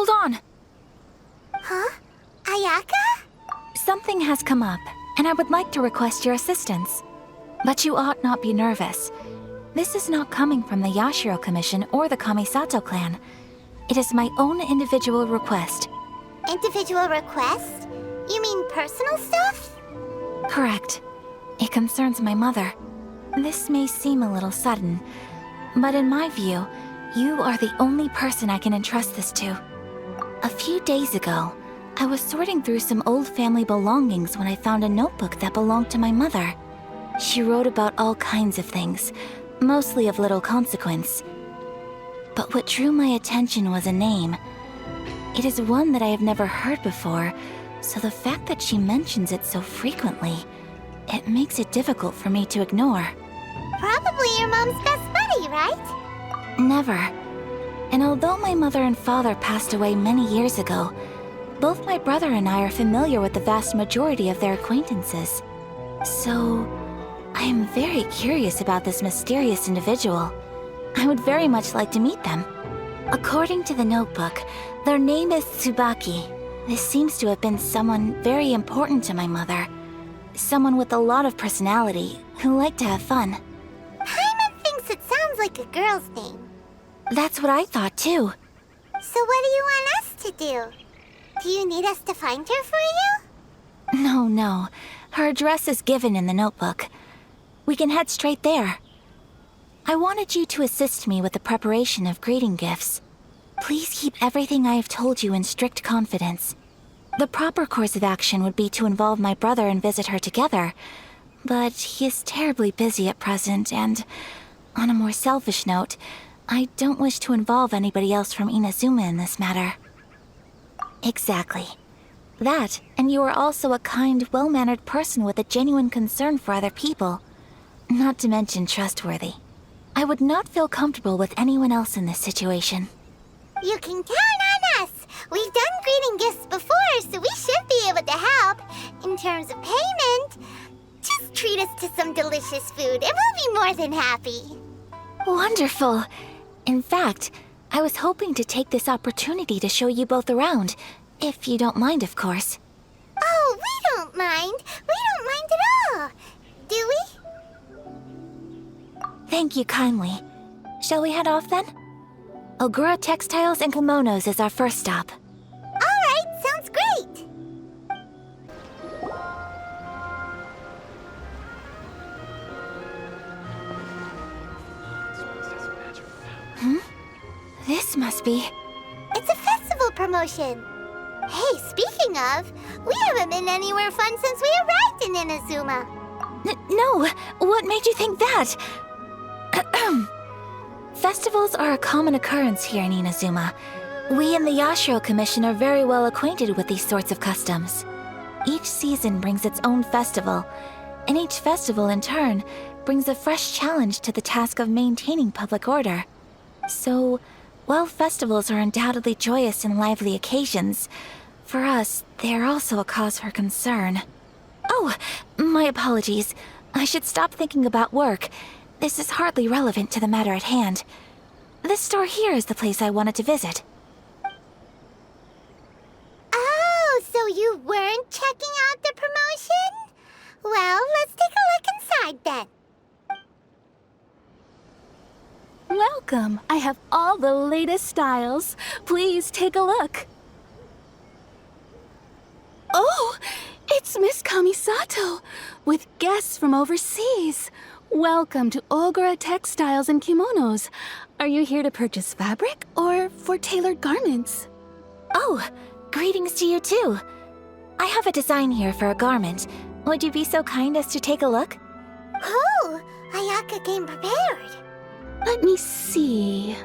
Hold on! Huh? Ayaka? Something has come up, and I would like to request your assistance. But you ought not be nervous. This is not coming from the Yashiro Commission or the Kamisato clan. It is my own individual request. Individual request? You mean personal stuff? Correct. It concerns my mother. This may seem a little sudden, but in my view, you are the only person I can entrust this to. A few days ago, I was sorting through some old family belongings when I found a notebook that belonged to my mother. She wrote about all kinds of things, mostly of little consequence. But what drew my attention was a name. It is one that I have never heard before, so the fact that she mentions it so frequently, it makes it difficult for me to ignore. Probably your mom's best buddy, right? Never. And although my mother and father passed away many years ago, both my brother and I are familiar with the vast majority of their acquaintances. So, I am very curious about this mysterious individual. I would very much like to meet them. According to the notebook, their name is Tsubaki. This seems to have been someone very important to my mother. Someone with a lot of personality, who liked to have fun. Paimon thinks it sounds like a girl's name. That's what I thought too. So what do you want us to do? Do you need us to find her for you? No. Her address is given in the notebook. We can head straight there. I wanted you to assist me with the preparation of greeting gifts. Please keep everything I have told you in strict confidence. The proper course of action would be to involve my brother and visit her together, but he is terribly busy at present, and on a more selfish note, I don't wish to involve anybody else from Inazuma in this matter. Exactly. That, and you are also a kind, well-mannered person with a genuine concern for other people. Not to mention trustworthy. I would not feel comfortable with anyone else in this situation. You can count on us! We've done greeting gifts before, so we should be able to help. In terms of payment, just treat us to some delicious food and we'll be more than happy. Wonderful! In fact, I was hoping to take this opportunity to show you both around, if you don't mind, of course. Oh, we don't mind. We don't mind at all. Do we? Thank you kindly. Shall we head off then? Ogura Textiles and Kimonos is our first stop. Alright, sounds great! This must be... It's a festival promotion. Hey, speaking of, we haven't been anywhere fun since we arrived in Inazuma. No! What made you think that? Festivals are a common occurrence here in Inazuma. We in the Yashiro Commission are very well acquainted with these sorts of customs. Each season brings its own festival, and each festival in turn brings a fresh challenge to the task of maintaining public order. So, while festivals are undoubtedly joyous and lively occasions, for us, they are also a cause for concern. Oh, my apologies. I should stop thinking about work. This is hardly relevant to the matter at hand. This store here is the place I wanted to visit. Oh, so you weren't checking out the promotion? Well, let's take a look inside then. Welcome. I have all the latest styles. Please take a look. Oh, it's Miss Kamisato, with guests from overseas. Welcome to Ogura Textiles and Kimonos. Are you here to purchase fabric or for tailored garments? Oh, greetings to you too. I have a design here for a garment. Would you be so kind as to take a look? Oh, Ayaka came prepared. Let me see.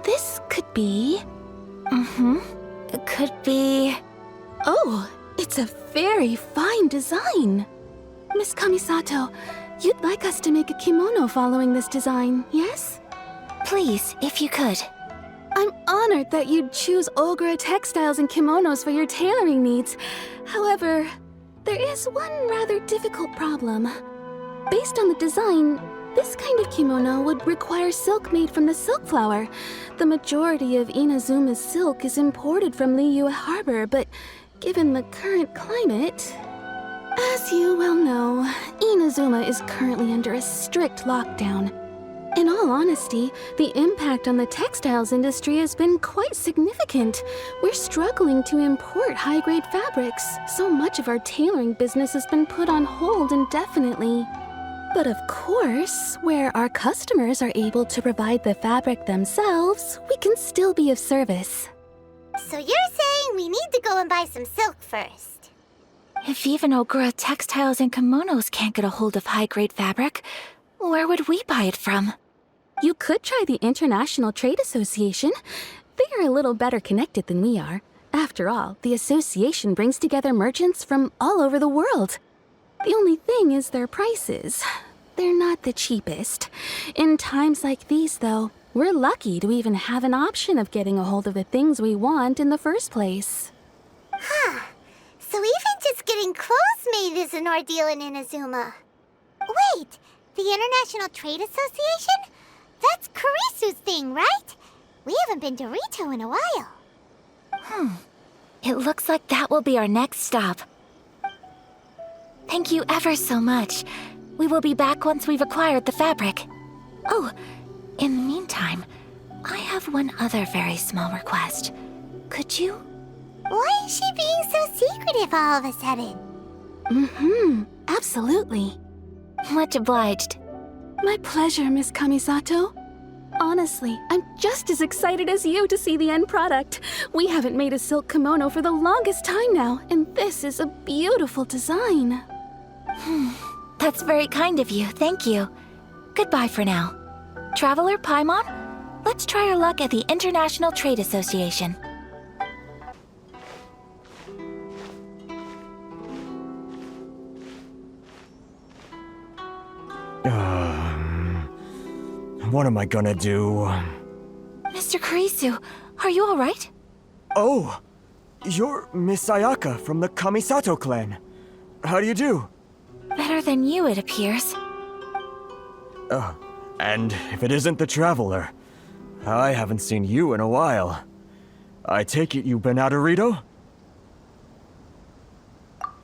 This could be... It could be... Oh, it's a very fine design. Miss Kamisato, you'd like us to make a kimono following this design, yes? Please, if you could. I'm honored that you'd choose Ogura Textiles and Kimonos for your tailoring needs. However, there is one rather difficult problem. Based on the design, This kind of kimono would require silk made from the silk flower. The majority of Inazuma's silk is imported from Liyue Harbor, but given the current climate... As you well know, Inazuma is currently under a strict lockdown. In all honesty, the impact on the textiles industry has been quite significant. We're struggling to import high-grade fabrics. So much of our tailoring business has been put on hold indefinitely. But of course, where our customers are able to provide the fabric themselves, we can still be of service. So you're saying we need to go and buy some silk first? If even Ogura Textiles and Kimonos can't get a hold of high-grade fabric, where would we buy it from? You could try the International Trade Association. They are a little better connected than we are. After all, the association brings together merchants from all over the world. The only thing is their prices. They're not the cheapest. In times like these, though, we're lucky to even have an option of getting a hold of the things we want in the first place. Huh. So even just getting clothes made is an ordeal in Inazuma. Wait, the International Trade Association? That's Kurisu's thing, right? We haven't been to Rito in a while. It looks like that will be our next stop. Thank you ever so much. We will be back once we've acquired the fabric. Oh, in the meantime, I have one other very small request. Could you? Why is she being so secretive all of a sudden? Absolutely. Much obliged. My pleasure, Miss Kamisato. Honestly, I'm just as excited as you to see the end product. We haven't made a silk kimono for the longest time now, and this is a beautiful design. That's very kind of you, thank you. Goodbye for now. Traveler Paimon, let's try our luck at the International Trade Association. What am I gonna do? Mr. Kurisu, are you alright? Oh! You're Miss Ayaka from the Kamisato clan. How do you do? Better than you, it appears. And if it isn't the Traveler, I haven't seen you in a while. I take it you've been out of Rito?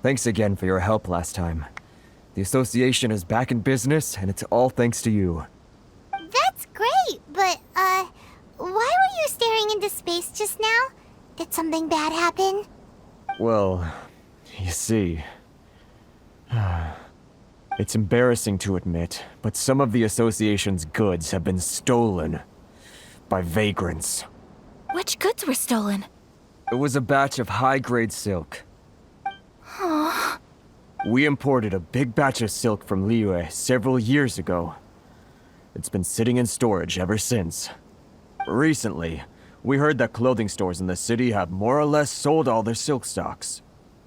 Thanks again for your help last time. The association is back in business, and it's all thanks to you. That's great, but, why were you staring into space just now? Did something bad happen? Well, you see... It's embarrassing to admit, but some of the association's goods have been stolen by vagrants. Which goods were stolen? It was a batch of high-grade silk. We imported a big batch of silk from Liyue several years ago. It's been sitting in storage ever since. Recently, we heard that clothing stores in the city have more or less sold all their silk stocks.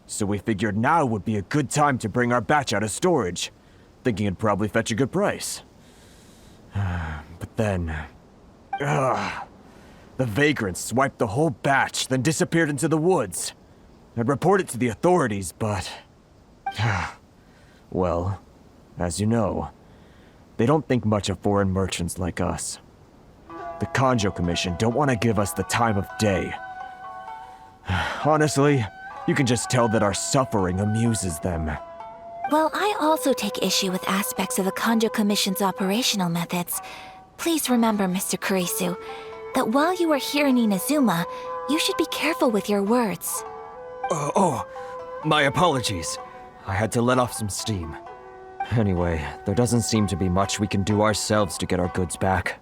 So we figured now would be a good time to bring our batch out of storage, thinking it'd probably fetch a good price. But then... the vagrants swiped the whole batch, then disappeared into the woods. I'd report it to the authorities, but... well, as you know, they don't think much of foreign merchants like us. The Kanjo Commission don't want to give us the time of day. Honestly, you can just tell that our suffering amuses them. Well, I also take issue with aspects of the Kanjo Commission's operational methods. Please remember, Mr. Kurisu, that while you are here in Inazuma, you should be careful with your words. My apologies. I had to let off some steam. Anyway, there doesn't seem to be much we can do ourselves to get our goods back.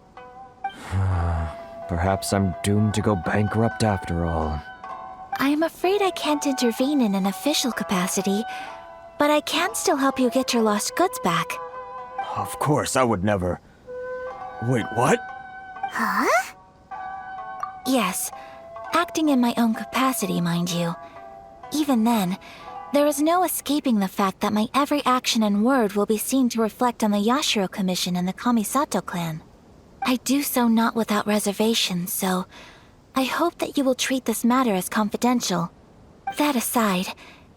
Perhaps I'm doomed to go bankrupt after all. I am afraid I can't intervene in an official capacity, but I can still help you get your lost goods back. Of course, I would never... Wait, what? Huh? Yes, acting in my own capacity, mind you. Even then, there is no escaping the fact that my every action and word will be seen to reflect on the Yashiro Commission and the Kamisato clan. I do so not without reservation, so I hope that you will treat this matter as confidential. That aside,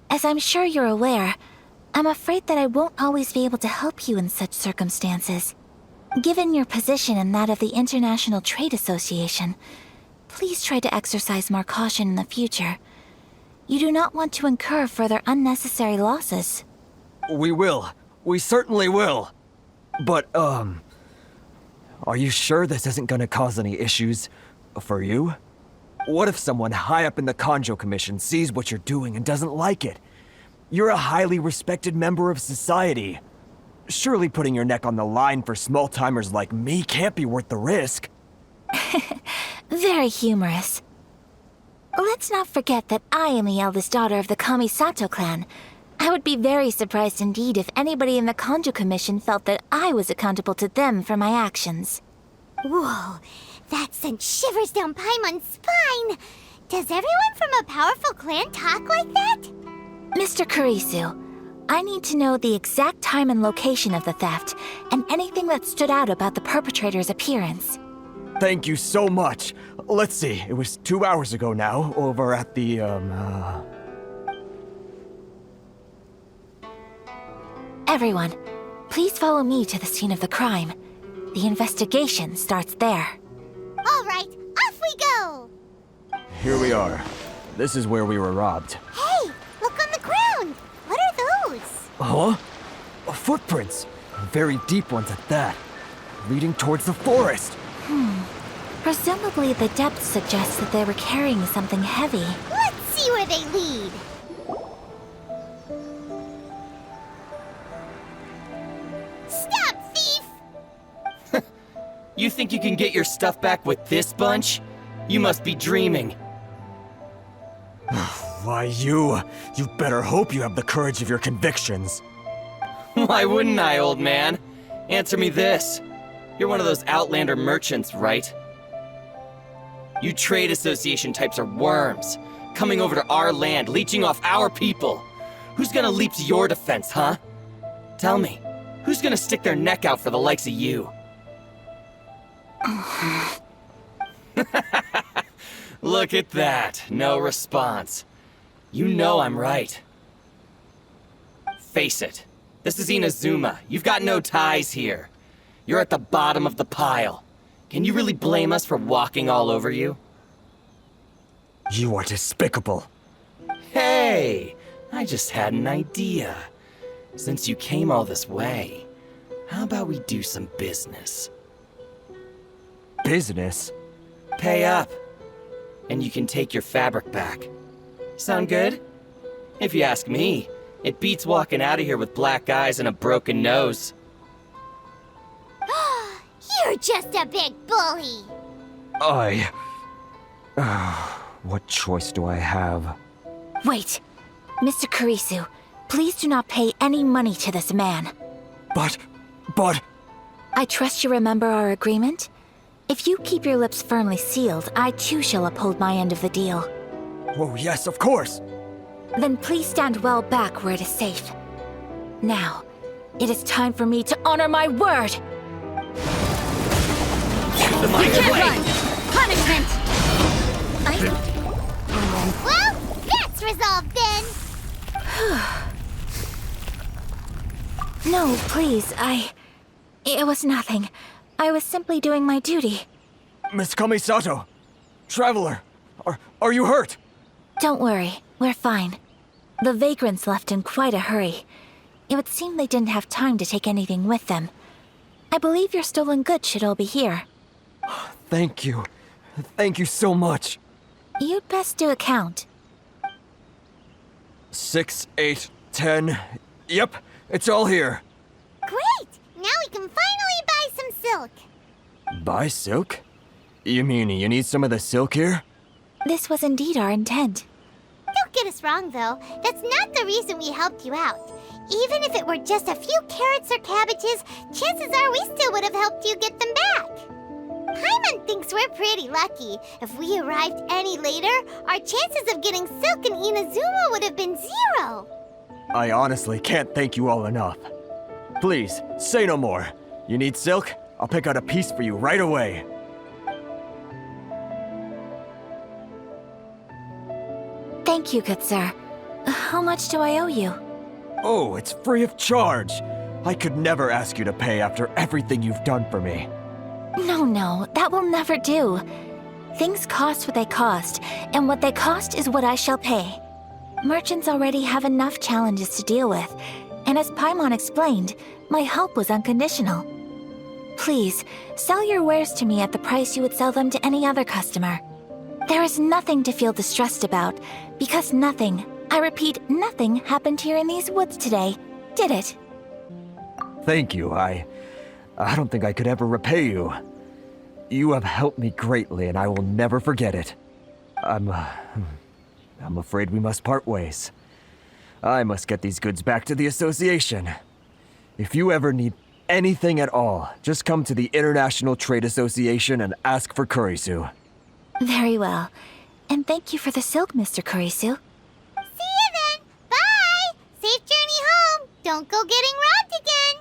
as I'm sure you're aware, I'm afraid that I won't always be able to help you in such circumstances. Given your position and that of the International Trade Association, please try to exercise more caution in the future. You do not want to incur further unnecessary losses. We will. We certainly will. But, are you sure this isn't gonna cause any issues for you? What if someone high up in the Kanjo Commission sees what you're doing and doesn't like it? You're a highly respected member of society. Surely putting your neck on the line for small-timers like me can't be worth the risk. Very humorous. Let's not forget that I am the eldest daughter of the Kamisato clan. I would be very surprised indeed if anybody in the Kanjo Commission felt that I was accountable to them for my actions. Whoa, that sent shivers down Paimon's spine. Does everyone from a powerful clan talk like that? Mr. Kurisu, I need to know the exact time and location of the theft, and anything that stood out about the perpetrator's appearance. Thank you so much. Let's see, it was 2 hours ago now, over at the, Everyone, please follow me to the scene of the crime. The investigation starts there. All right, off we go! Here we are. This is where we were robbed. Hey, look on the ground! What are those? Huh? Footprints. Very deep ones at that. Leading towards the forest. Presumably the depth suggests that they were carrying something heavy. Let's see where they lead. Stop, thief! You think you can get your stuff back with this bunch? You must be dreaming. Why, you better hope you have the courage of your convictions. Why wouldn't I, old man? Answer me this. You're one of those Outlander merchants, right? You trade association types are worms, coming over to our land, leeching off our people. Who's gonna leap to your defense, huh? Tell me, who's gonna stick their neck out for the likes of you? Look at that, no response. You know I'm right. Face it, this is Inazuma. You've got no ties here. You're at the bottom of the pile. Can you really blame us for walking all over you? You are despicable. Hey, I just had an idea. Since you came all this way, how about we do some business? Business? Pay up, and you can take your fabric back. Sound good? If you ask me, it beats walking out of here with black eyes and a broken nose. You're just a big bully! What choice do I have? Wait! Mr. Kurisu, please do not pay any money to this man. But... I trust you remember our agreement? If you keep your lips firmly sealed, I too shall uphold my end of the deal. Oh, yes, of course! Then please stand well back where it is safe. Now, it is time for me to honor my word! You can't run! Punishment! Well, that's resolved then! No, please, It was nothing. I was simply doing my duty. Miss Kamisato! Traveler! Are you hurt? Don't worry, we're fine. The vagrants left in quite a hurry. It would seem they didn't have time to take anything with them. I believe your stolen goods should all be here. Thank you. Thank you so much. You'd best do a count. 6, 8, 10. Yep, it's all here. Great! Now we can finally buy some silk. Buy silk? You mean you need some of the silk here? This was indeed our intent. Don't get us wrong, though. That's not the reason we helped you out. Even if it were just a few carrots or cabbages, chances are we still would have helped you get them back. Paimon thinks we're pretty lucky. If we arrived any later, our chances of getting silk in Inazuma would have been 0. I honestly can't thank you all enough. Please, say no more. You need silk? I'll pick out a piece for you right away. Thank you, good sir. How much do I owe you? Oh, it's free of charge. I could never ask you to pay after everything you've done for me. No, that will never do. Things cost what they cost, and what they cost is what I shall pay. Merchants already have enough challenges to deal with, and as Paimon explained, my help was unconditional. Please, sell your wares to me at the price you would sell them to any other customer. There is nothing to feel distressed about, because nothing, I repeat, nothing happened here in these woods today, did it? Thank you. I don't think I could ever repay you. You have helped me greatly, and I will never forget it. I'm afraid we must part ways. I must get these goods back to the association. If you ever need anything at all, just come to the International Trade Association and ask for Kurisu. Very well. And thank you for the silk, Mr. Kurisu. See you then. Bye. Safe journey home. Don't go getting robbed again.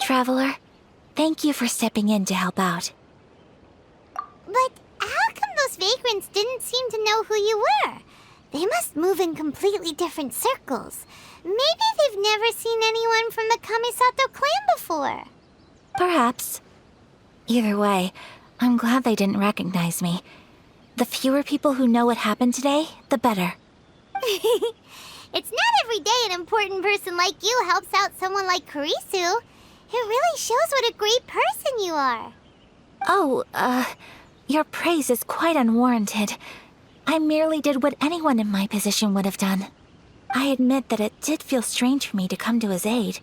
Traveler, thank you for stepping in to help out. But how come those vagrants didn't seem to know who you were? They must move in completely different circles. Maybe they've never seen anyone from the Kamisato clan before. Perhaps. Either way, I'm glad they didn't recognize me. The fewer people who know what happened today, the better. It's not every day an important person like you helps out someone like Kurisu. It really shows what a great person you are. Oh, your praise is quite unwarranted. I merely did what anyone in my position would have done. I admit that it did feel strange for me to come to his aid.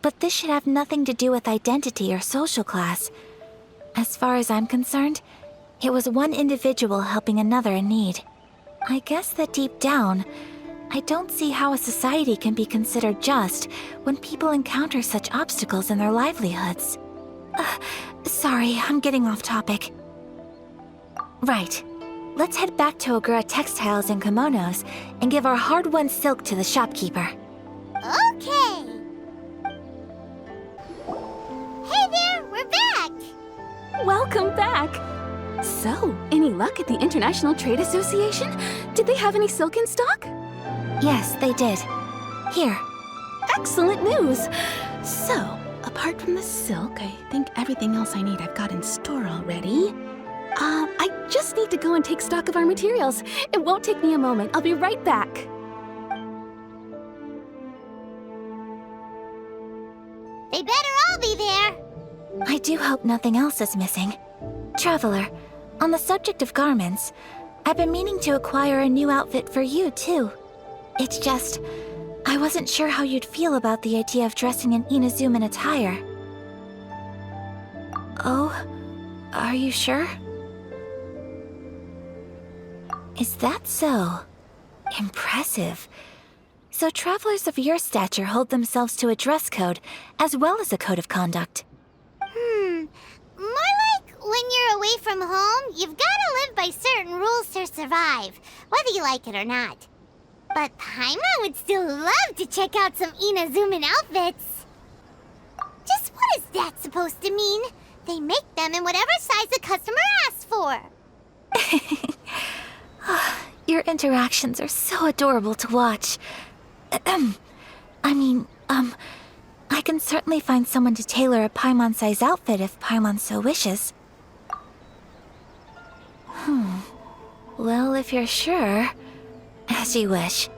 But this should have nothing to do with identity or social class. As far as I'm concerned, it was one individual helping another in need. I guess that deep down, I don't see how a society can be considered just when people encounter such obstacles in their livelihoods. Sorry, I'm getting off topic. Right. Let's head back to Ogura Textiles and Kimonos and give our hard-won silk to the shopkeeper. Okay. Hey there, we're back. Welcome back! So, any luck at the International Trade Association? Did they have any silk in stock? Yes, they did. Here. Excellent news! So, apart from the silk, I think everything else I need I've got in store already. I just need to go and take stock of our materials. It won't take me a moment. I'll be right back. They better all be there. I do hope nothing else is missing. Traveler, on the subject of garments, I've been meaning to acquire a new outfit for you, too. It's just, I wasn't sure how you'd feel about the idea of dressing in Inazuman attire. Oh, are you sure? Is that so? Impressive. So travelers of your stature hold themselves to a dress code, as well as a code of conduct. More like when you're away from home, you've gotta live by certain rules to survive, whether you like it or not. But Paimon would still love to check out some Inazuman outfits. Just what is that supposed to mean? They make them in whatever size the customer asks for. Your interactions are so adorable to watch. I can certainly find someone to tailor a Paimon-size outfit if Paimon so wishes. Well, if you're sure, as you wish.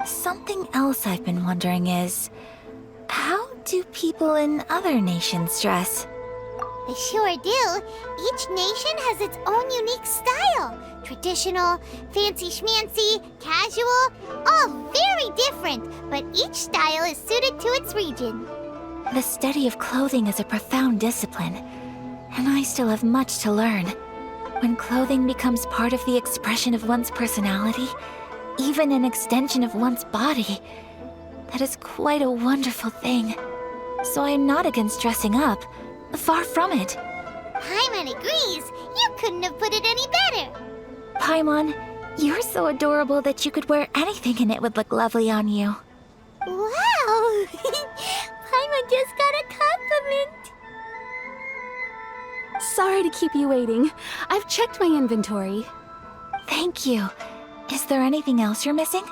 Something else I've been wondering is, how do people in other nations dress? They sure do. Each nation has its own unique style. Traditional, fancy schmancy, casual, all very different, but each style is suited to its region. The study of clothing is a profound discipline, and I still have much to learn. When clothing becomes part of the expression of one's personality, even an extension of one's body, that is quite a wonderful thing. So I'm not against dressing up. Far from it. Paimon agrees. You couldn't have put it any better. Paimon, you're so adorable that you could wear anything and it would look lovely on you. Wow! Paimon just got a compliment. Sorry to keep you waiting. I've checked my inventory. Thank you. Is there anything else you're missing?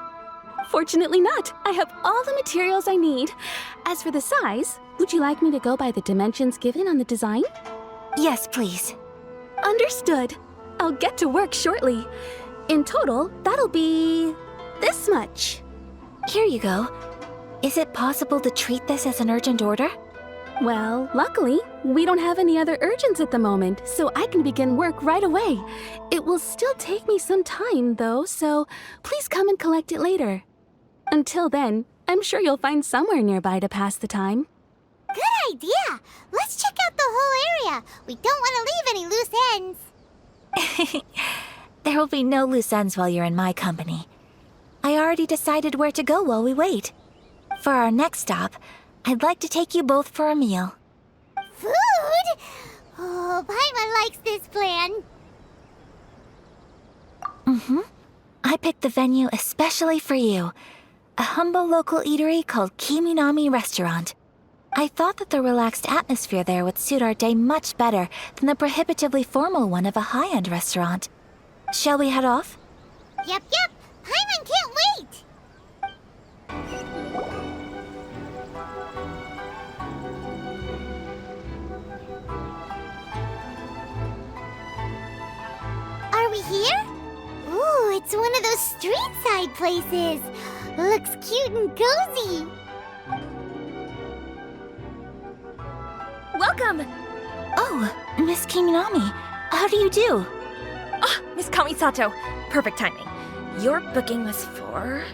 Unfortunately not. I have all the materials I need. As for the size, would you like me to go by the dimensions given on the design? Yes, please. Understood. I'll get to work shortly. In total, that'll be this much. Here you go. Is it possible to treat this as an urgent order? Well, luckily, we don't have any other urgents at the moment, so I can begin work right away. It will still take me some time, though, so please come and collect it later. Until then, I'm sure you'll find somewhere nearby to pass the time. Good idea! Let's check out the whole area. We don't want to leave any loose ends. There will be no loose ends while you're in my company. I already decided where to go while we wait. For our next stop, I'd like to take you both for a meal. Food? Oh, Paimon likes this plan. I picked the venue especially for you. A humble local eatery called Kiminami Restaurant. I thought that the relaxed atmosphere there would suit our day much better than the prohibitively formal one of a high-end restaurant. Shall we head off? Yep. Paimon can't wait. Are we here? Ooh, it's one of those street-side places. Looks cute and cozy. Welcome! Oh, Miss Kiminami, how do you do? Ah, Miss Kamisato. Perfect timing. Your booking was for...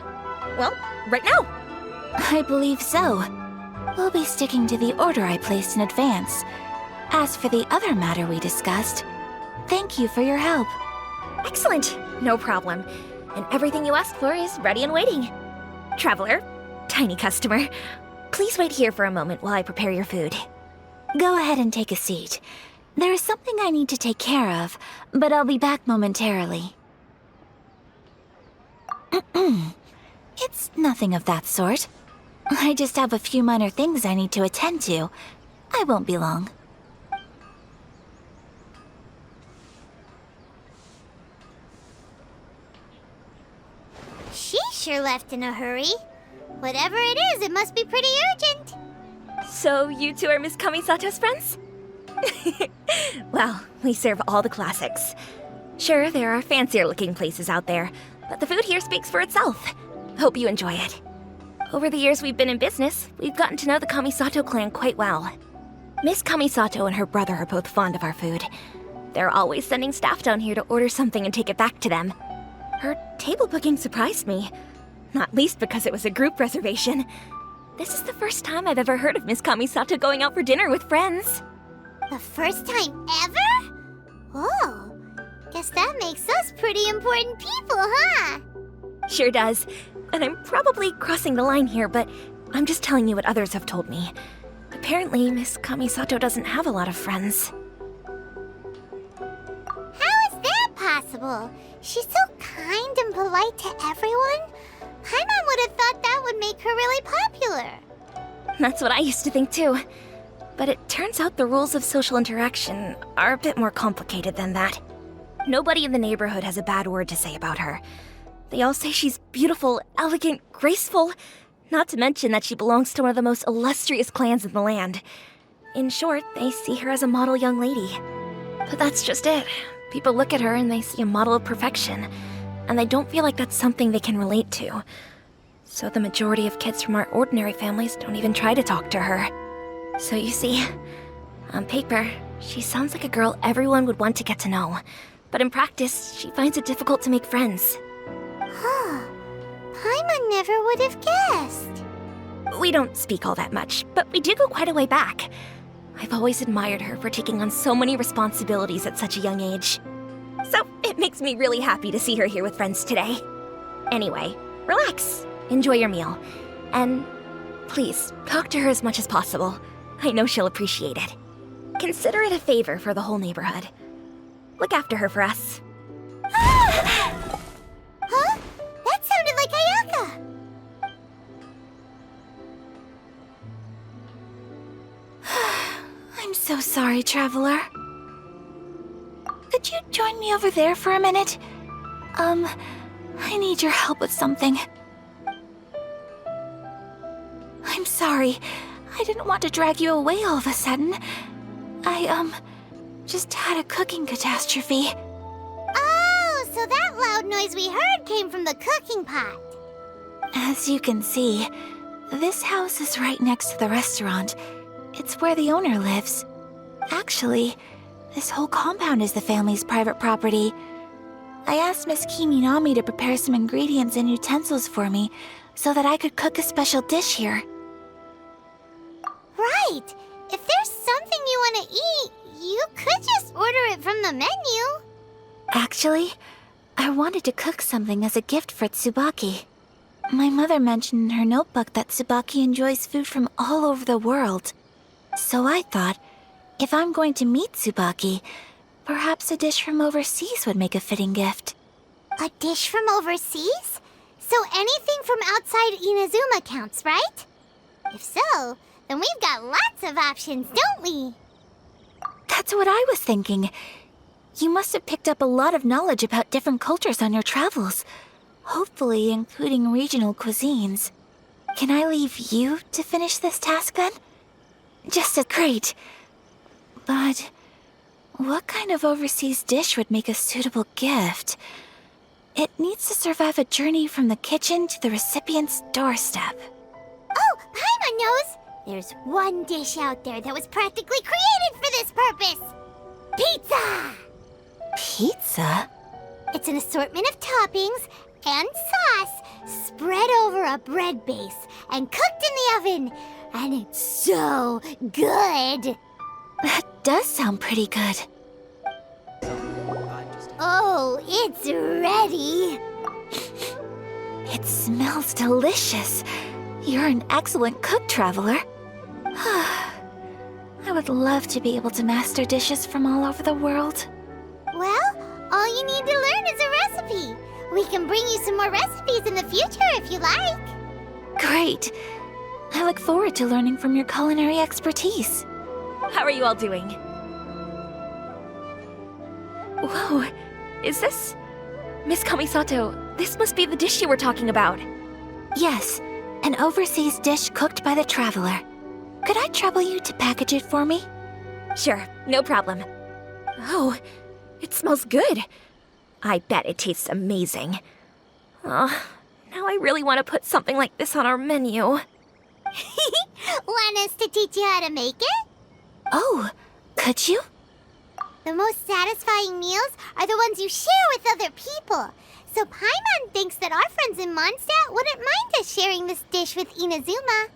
well, right now. I believe so. We'll be sticking to the order I placed in advance. As for the other matter we discussed, thank you for your help. Excellent. No problem. And everything you asked for is ready and waiting. Traveler, tiny customer, please wait here for a moment while I prepare your food. Go ahead and take a seat. There is something I need to take care of, but I'll be back momentarily. It's nothing of that sort. I just have a few minor things I need to attend to. I won't be long. She sure left in a hurry. Whatever it is, it must be pretty urgent. So you two are Miss Kamisato's friends? Well, we serve all the classics. Sure, there are fancier-looking places out there, but the food here speaks for itself. Hope you enjoy it. Over the years we've been in business, we've gotten to know the Kamisato clan quite well. Miss Kamisato and her brother are both fond of our food. They're always sending staff down here to order something and take it back to them. Her table booking surprised me, not least because it was a group reservation. This is the first time I've ever heard of Miss Kamisato going out for dinner with friends. The first time ever? Oh, guess that makes us pretty important people, huh? Sure does. And I'm probably crossing the line here, but I'm just telling you what others have told me. Apparently, Miss Kamisato doesn't have a lot of friends. How is that possible? She's so kind and polite to everyone. Paimon would have thought that would make her really popular. That's what I used to think too. But it turns out the rules of social interaction are a bit more complicated than that. Nobody in the neighborhood has a bad word to say about her. They all say she's beautiful, elegant, graceful, not to mention that she belongs to one of the most illustrious clans in the land. In short, they see her as a model young lady. But that's just it. People look at her and they see a model of perfection, and they don't feel like that's something they can relate to. So the majority of kids from our ordinary families don't even try to talk to her. So you see, on paper, she sounds like a girl everyone would want to get to know. But in practice, she finds it difficult to make friends. Huh. Paimon never would have guessed. We don't speak all that much, but we do go quite a way back. I've always admired her for taking on so many responsibilities at such a young age. So it makes me really happy to see her here with friends today. Anyway, relax, enjoy your meal, and please, talk to her as much as possible. I know she'll appreciate it. Consider it a favor for the whole neighborhood. Look after her for us. Huh? That sounded like Ayaka. I'm so sorry, traveler. Could you join me over there for a minute? I need your help with something. sorry. I didn't want to drag you away all of a sudden. I, just had a cooking catastrophe. Oh, so that loud noise we heard came from the cooking pot. As you can see, this house is right next to the restaurant. It's where the owner lives. Actually, this whole compound is the family's private property. I asked Miss Kiminami to prepare some ingredients and utensils for me so that I could cook a special dish here. Right. If there's something you want to eat, you could just order it from the menu. Actually, I wanted to cook something as a gift for Tsubaki. My mother mentioned in her notebook that Tsubaki enjoys food from all over the world. So I thought, if I'm going to meet Tsubaki, perhaps a dish from overseas would make a fitting gift. A dish from overseas? So anything from outside Inazuma counts, right? If so, then we've got lots of options, don't we? That's what I was thinking. You must have picked up a lot of knowledge about different cultures on your travels, hopefully including regional cuisines. Can I leave you to finish this task then? Just as great. But what kind of overseas dish would make a suitable gift? It needs to survive a journey from the kitchen to the recipient's doorstep. Oh, Paimon knows! There's one dish out there that was practically created for this purpose! Pizza! Pizza? It's an assortment of toppings and sauce spread over a bread base and cooked in the oven. And it's so good! That does sound pretty good. Oh, it's ready! It smells delicious. You're an excellent cook, Traveler. I would love to be able to master dishes from all over the world. Well, all you need to learn is a recipe. We can bring you some more recipes in the future if you like. Great. I look forward to learning from your culinary expertise. How are you all doing? Whoa, is this... Miss Kamisato, this must be the dish you were talking about. Yes, an overseas dish cooked by the Traveler. Could I trouble you to package it for me? Sure, no problem. Oh, it smells good. I bet it tastes amazing. Oh, now I really want to put something like this on our menu. Want us to teach you how to make it? Oh, could you? The most satisfying meals are the ones you share with other people. So Paimon thinks that our friends in Mondstadt wouldn't mind us sharing this dish with Inazuma.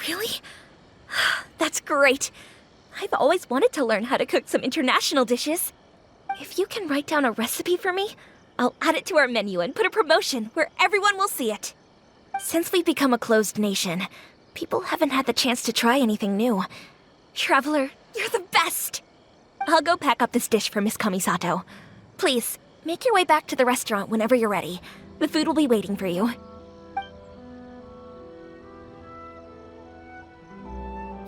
Really? That's great. I've always wanted to learn how to cook some international dishes. If you can write down a recipe for me, I'll add it to our menu and put a promotion where everyone will see it. Since we've become a closed nation, people haven't had the chance to try anything new. Traveler, you're the best! I'll go pack up this dish for Miss Kamisato. Please, make your way back to the restaurant whenever you're ready. The food will be waiting for you.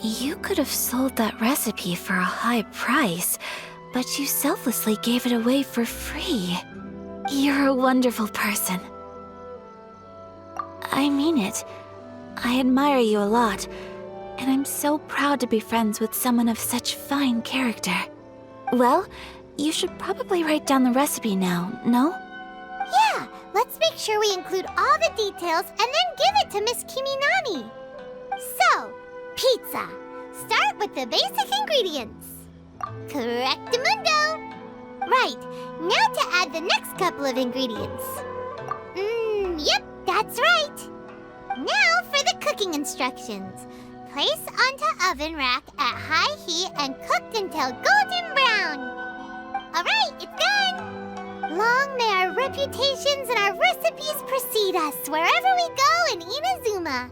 You could have sold that recipe for a high price, but you selflessly gave it away for free. You're a wonderful person. I mean it. I admire you a lot, and I'm so proud to be friends with someone of such fine character. Well, you should probably write down the recipe now, no? Yeah, let's make sure we include all the details and then give it to Miss Kiminami. So, pizza. Start with the basic ingredients. Correctamundo. Right, now to add the next couple of ingredients. Yep, that's right. Now for the cooking instructions. Place onto oven rack at high heat and cooked until golden brown. Alright, it's done! Long may our reputations and our recipes precede us wherever we go in Inazuma.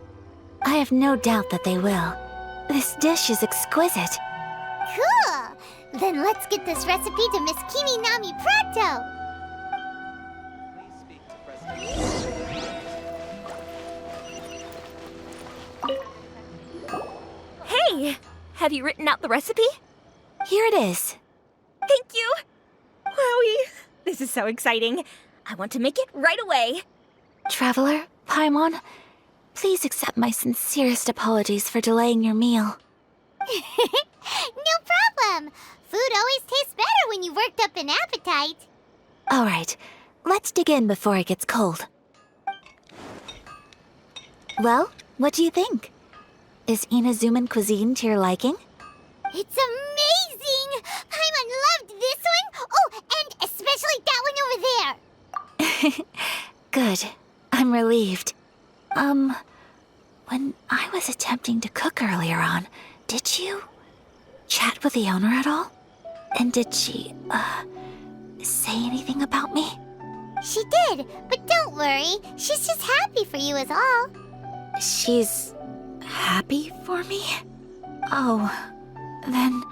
I have no doubt that they will. This dish is exquisite. Cool! Then let's get this recipe to Miss Kiminami pronto! Hey! Have you written out the recipe? Here it is. Thank you! Wowie! This is so exciting. I want to make it right away. Traveler, Paimon, Please accept my sincerest apologies for delaying your meal. No problem. Food always tastes better when you worked up an appetite. Alright, let's dig in before it gets cold. Well, what do you think? Is Inazuman cuisine to your liking? It's amazing! Paimon loved this one! Oh, and especially that one over there! Good. I'm relieved. When I was attempting to cook earlier on, did you chat with the owner at all? And did she, say anything about me? She did, but don't worry. She's just happy for you is all. She's happy for me? Oh, then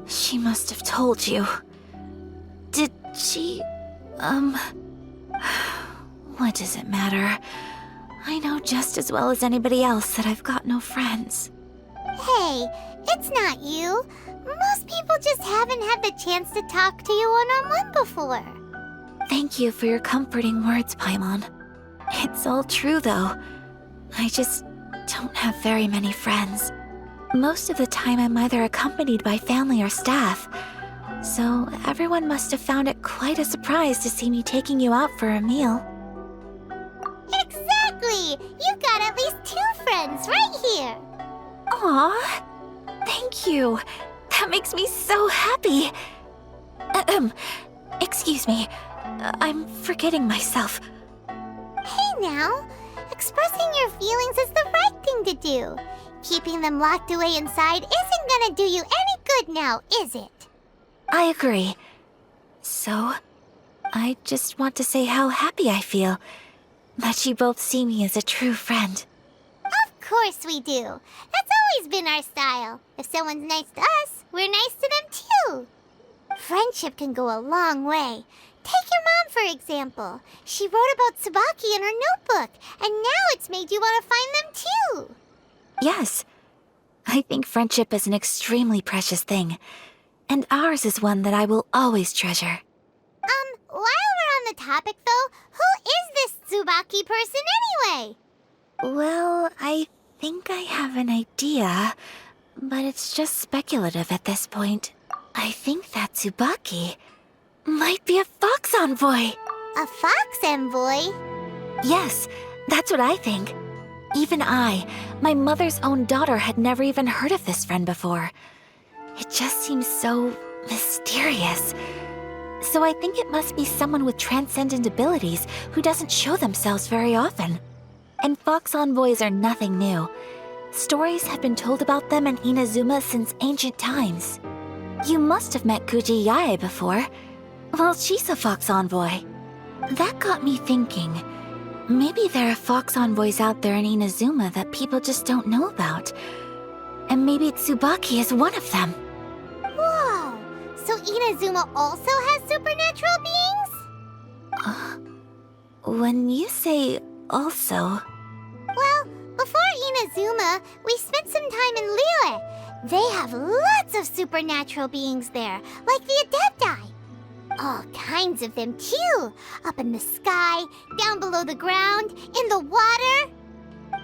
she must have told you. Did she, what does it matter? I know just as well as anybody else that I've got no friends. Hey, it's not you. Most people just haven't had the chance to talk to you one-on-one before. Thank you for your comforting words, Paimon. It's all true, though. I just don't have very many friends. Most of the time I'm either accompanied by family or staff, so everyone must have found it quite a surprise to see me taking you out for a meal. Exactly! You've got at least 2 friends right here. Aw, thank you. That makes me so happy. Excuse me. I'm forgetting myself. Hey now, expressing your feelings is the right thing to do. Keeping them locked away inside isn't gonna do you any good now, is it? I agree. So, I just want to say how happy I feel that you both see me as a true friend. Of course we do. That's always been our style. If someone's nice to us, we're nice to them too. Friendship can go a long way. Take your mom, for example. She wrote about Tsubaki in her notebook, and now it's made you want to find them too. Yes, I think friendship is an extremely precious thing, and ours is one that I will always treasure. While we're on the topic though, who is this Tsubaki person anyway? Well, I think I have an idea, but it's just speculative at this point. I think that Tsubaki might be a fox envoy. A fox envoy? Yes, that's what I think. Even I, my mother's own daughter, had never even heard of this friend before. It just seems so mysterious. So I think it must be someone with transcendent abilities who doesn't show themselves very often. And fox envoys are nothing new. Stories have been told about them in Inazuma since ancient times. You must have met Kuji Yae before. Well, she's a fox envoy. That got me thinking. Maybe there are fox envoys out there in Inazuma that people just don't know about. And maybe Tsubaki is one of them. Whoa! So Inazuma also has supernatural beings? When you say also... Well, before Inazuma, we spent some time in Liyue. They have lots of supernatural beings there, like the Adepti. All kinds of them too. Up in the sky, down below the ground, in the water.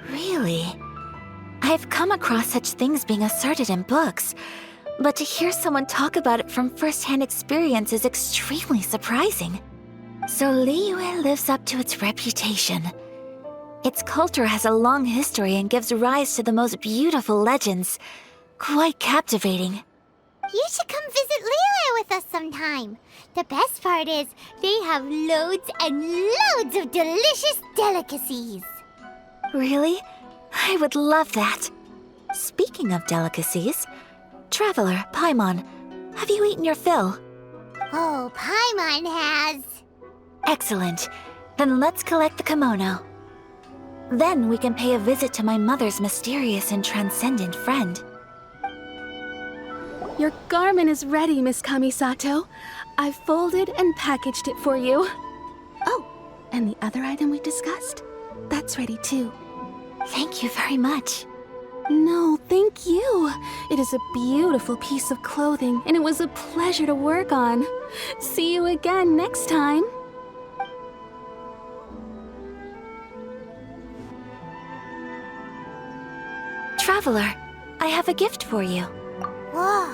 Really? I've come across such things being asserted in books, but to hear someone talk about it from first-hand experience is extremely surprising. So Liyue lives up to its reputation. Its culture has a long history and gives rise to the most beautiful legends. Quite captivating. You should come visit Liyue with us sometime. The best part is, they have loads and loads of delicious delicacies. Really? I would love that. Speaking of delicacies, Traveler, Paimon, have you eaten your fill? Oh, Paimon has. Excellent. Then let's collect the kimono. Then we can pay a visit to my mother's mysterious and transcendent friend. Your garment is ready, Miss Kamisato. I've folded and packaged it for you. Oh, and the other item we discussed? That's ready too. Thank you very much. No, thank you. It is a beautiful piece of clothing, and it was a pleasure to work on. See you again next time. Traveler, I have a gift for you. Whoa,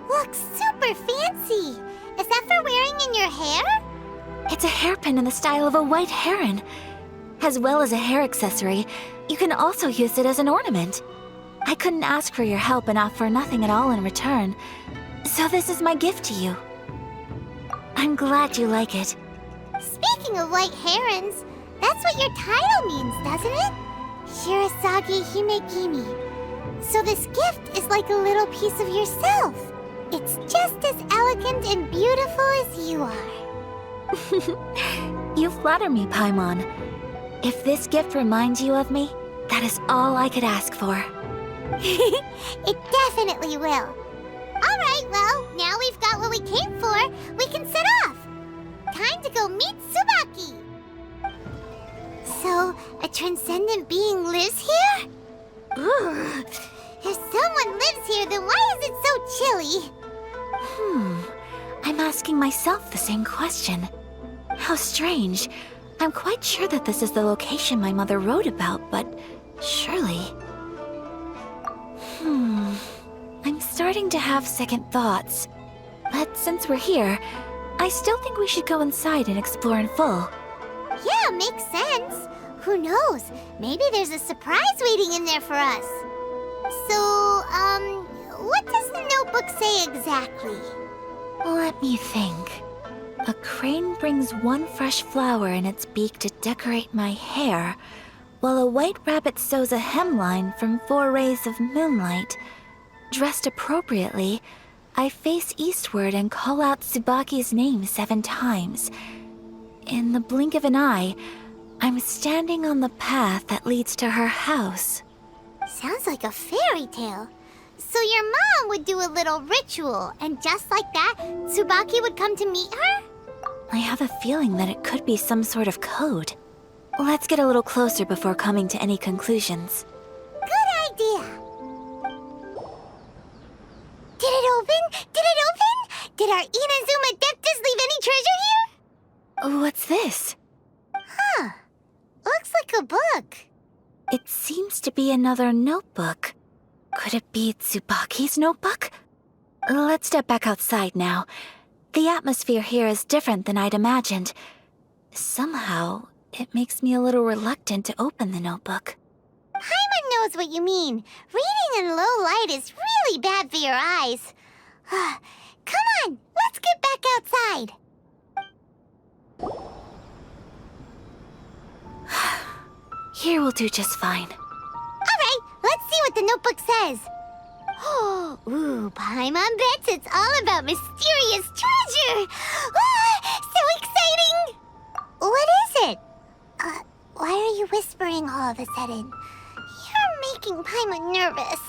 looks super fancy. Is that for wearing in your hair? It's a hairpin in the style of a white heron. As well as a hair accessory, you can also use it as an ornament. I couldn't ask for your help and offer nothing at all in return, so this is my gift to you. I'm glad you like it. Speaking of white herons, that's what your title means, doesn't it? Shirasagi Himegimi. So this gift is like a little piece of yourself. It's just as elegant and beautiful as you are. You flatter me, Paimon. If this gift reminds you of me, that is all I could ask for. It definitely will. Alright, well, now we've got what we came for, we can set off. Time to go meet Tsubaki. So, a transcendent being lives here? Ooh. If someone lives here, then why is it so chilly? I'm asking myself the same question. How strange. I'm quite sure that this is the location my mother wrote about, but surely... I'm starting to have second thoughts. But since we're here, I still think we should go inside and explore in full. Yeah, makes sense. Who knows? Maybe there's a surprise waiting in there for us. So, what does the notebook say exactly? Let me think. A crane brings one fresh flower in its beak to decorate my hair, while a white rabbit sews a hemline from 4 rays of moonlight. Dressed appropriately, I face eastward and call out Tsubaki's name 7 times. In the blink of an eye, I'm standing on the path that leads to her house. Sounds like a fairy tale. So your mom would do a little ritual, and just like that, Tsubaki would come to meet her? I have a feeling that it could be some sort of code. Let's get a little closer before coming to any conclusions. Good idea. Did it open? Did it open? Did our Inazuma Adeptus leave any treasure here? What's this? Huh. Looks like a book. It seems to be another notebook. Could it be Tsubaki's notebook? Let's step back outside now. The atmosphere here is different than I'd imagined. Somehow, it makes me a little reluctant to open the notebook. Paimon knows what you mean. Reading in low light is really bad for your eyes. Come on, let's get back outside. Here will do just fine. Alright, let's see what the notebook says. Ooh, Paimon bets it's all about mysterious treasure. So exciting! What is it? Why are you whispering all of a sudden? You're making Paimon nervous.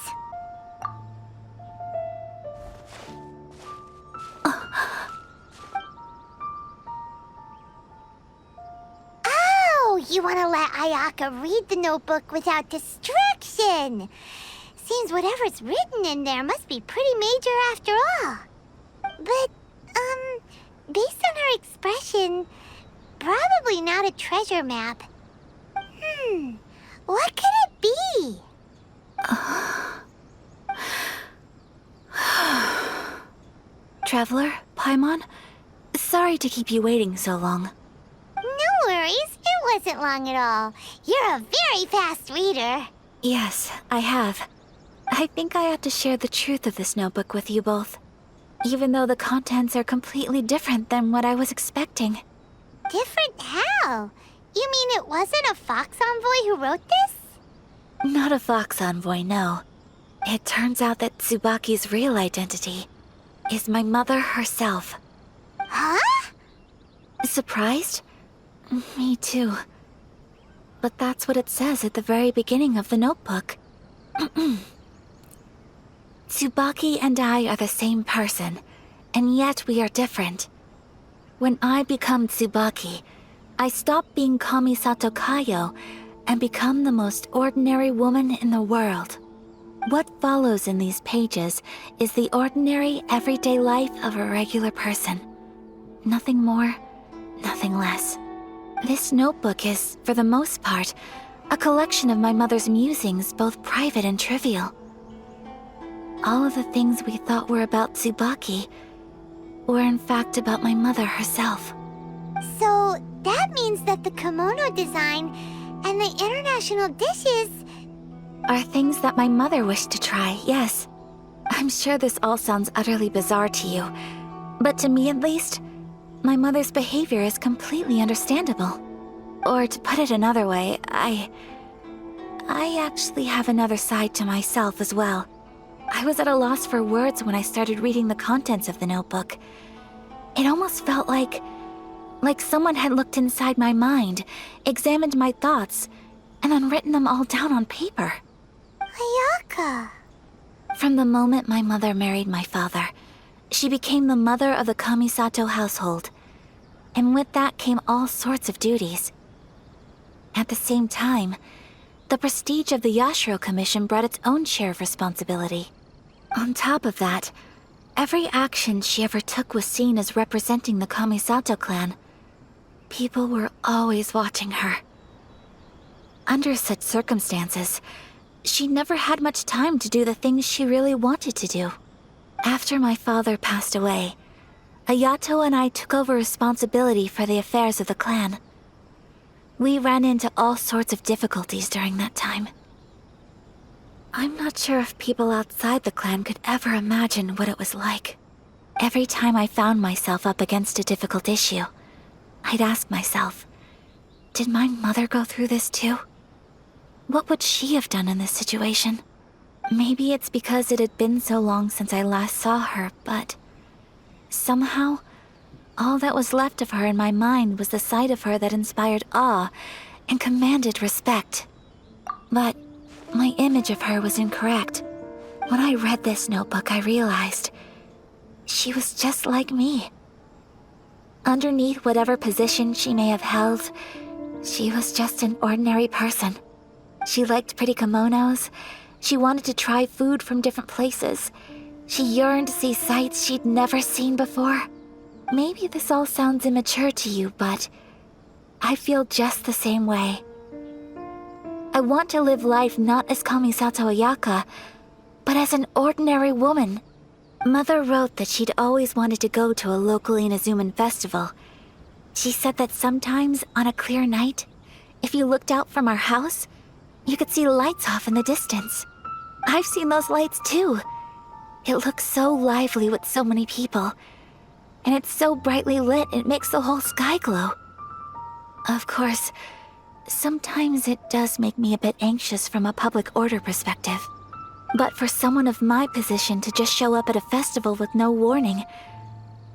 Oh, you want to let Ayaka read the notebook without distraction. Seems whatever's written in there must be pretty major after all. But, based on her expression, probably not a treasure map. What could it be? Traveler, Paimon, sorry to keep you waiting so long. No worries, it wasn't long at all. You're a very fast reader. Yes, I have. I think I ought to share the truth of this notebook with you both, even though the contents are completely different than what I was expecting. Different how? You mean it wasn't a Fox Envoy who wrote this? Not a Fox Envoy, no. It turns out that Tsubaki's real identity is my mother herself. Huh? Surprised? Me too. But that's what it says at the very beginning of the notebook. Tsubaki and I are the same person, and yet we are different. When I become Tsubaki, I stop being Kamisato Kayo and become the most ordinary woman in the world. What follows in these pages is the ordinary, everyday life of a regular person. Nothing more, nothing less. This notebook is, for the most part, A collection of my mother's musings, both private and trivial. All of the things we thought were about Tsubaki were in fact about my mother herself. So that means that the kimono design and the international dishes... Are things that my mother wished to try, yes. I'm sure this all sounds utterly bizarre to you, but to me at least, my mother's behavior is completely understandable. Or to put it another way, I actually have another side to myself as well. I was at a loss for words when I started reading the contents of the notebook. It almost felt like someone had looked inside my mind, examined my thoughts, and then written them all down on paper. Ayaka. From the moment my mother married my father, she became the mother of the Kamisato household. And with that came all sorts of duties. At the same time, the prestige of the Yashiro Commission brought its own share of responsibility. On top of that, every action she ever took was seen as representing the Kamisato clan. People were always watching her. Under such circumstances, she never had much time to do the things she really wanted to do. After my father passed away, Ayato and I took over responsibility for the affairs of the clan. We ran into all sorts of difficulties during that time. I'm not sure if people outside the clan could ever imagine what it was like. Every time I found myself up against a difficult issue, I'd ask myself, did my mother go through this too? What would she have done in this situation? Maybe it's because it had been so long since I last saw her, but somehow, all that was left of her in my mind was the sight of her that inspired awe and commanded respect. But my image of her was incorrect. When I read this notebook, I realized she was just like me. Underneath whatever position she may have held, she was just an ordinary person. She liked pretty kimonos. She wanted to try food from different places. She yearned to see sights she'd never seen before. Maybe this all sounds immature to you, but I feel just the same way. I want to live life not as Kamisato Ayaka, but as an ordinary woman. Mother wrote that she'd always wanted to go to a local Inazuman festival. She said that sometimes, on a clear night, if you looked out from our house, you could see lights off in the distance. I've seen those lights too. It looks so lively with so many people. And it's so brightly lit, it makes the whole sky glow. Of course, sometimes it does make me a bit anxious from a public order perspective. But for someone of my position to just show up at a festival with no warning,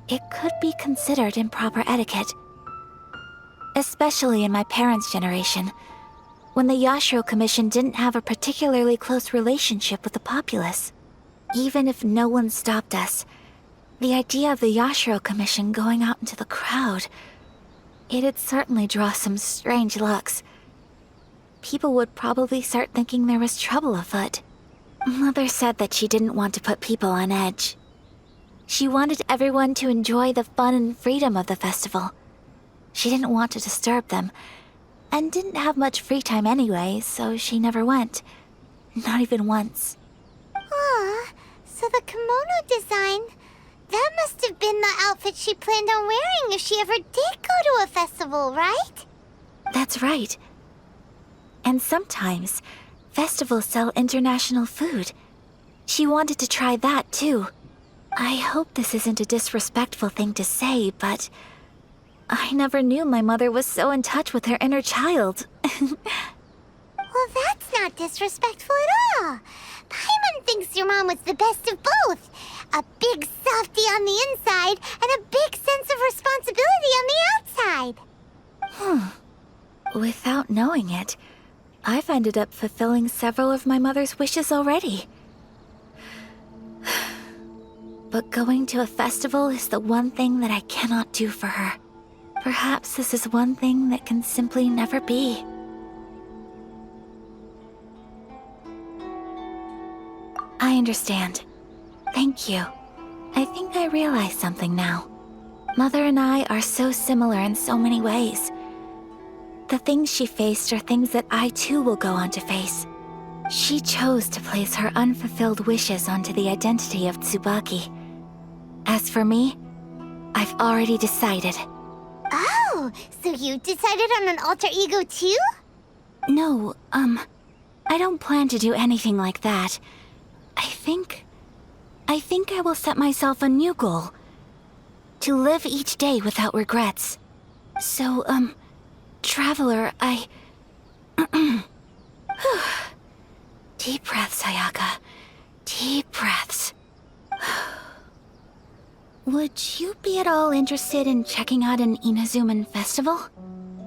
it could be considered improper etiquette. Especially in my parents' generation, when the Yashiro Commission didn't have a particularly close relationship with the populace. Even if no one stopped us, the idea of the Yashiro Commission going out into the crowd, it'd certainly draw some strange looks. People would probably start thinking there was trouble afoot. Mother said that she didn't want to put people on edge. She wanted everyone to enjoy the fun and freedom of the festival. She didn't want to disturb them, and didn't have much free time anyway, so she never went. Not even once. Aw, so the kimono design, that must have been the outfit she planned on wearing if she ever did go to a festival, right? That's right. And sometimes, festivals sell international food. She wanted to try that too. I hope this isn't a disrespectful thing to say, but I never knew my mother was so in touch with her inner child. Well, that's not disrespectful at all. Paimon thinks your mom was the best of both. A big softie on the inside and a big sense of responsibility on the outside. Without knowing it, I've ended up fulfilling several of my mother's wishes already. But going to a festival is the one thing that I cannot do for her. Perhaps this is one thing that can simply never be. I understand. Thank you. I think I realize something now. Mother and I are so similar in so many ways. the things she faced are things that I too will go on to face. She chose to place her unfulfilled wishes onto the identity of Tsubaki. As for me, I've already decided. Oh, so you decided on an alter ego too? No, I don't plan to do anything like that. I think I will set myself a new goal. To live each day without regrets. So, Traveler, Deep breaths, Ayaka. Deep breaths. Would you be at all interested in checking out an Inazuman festival?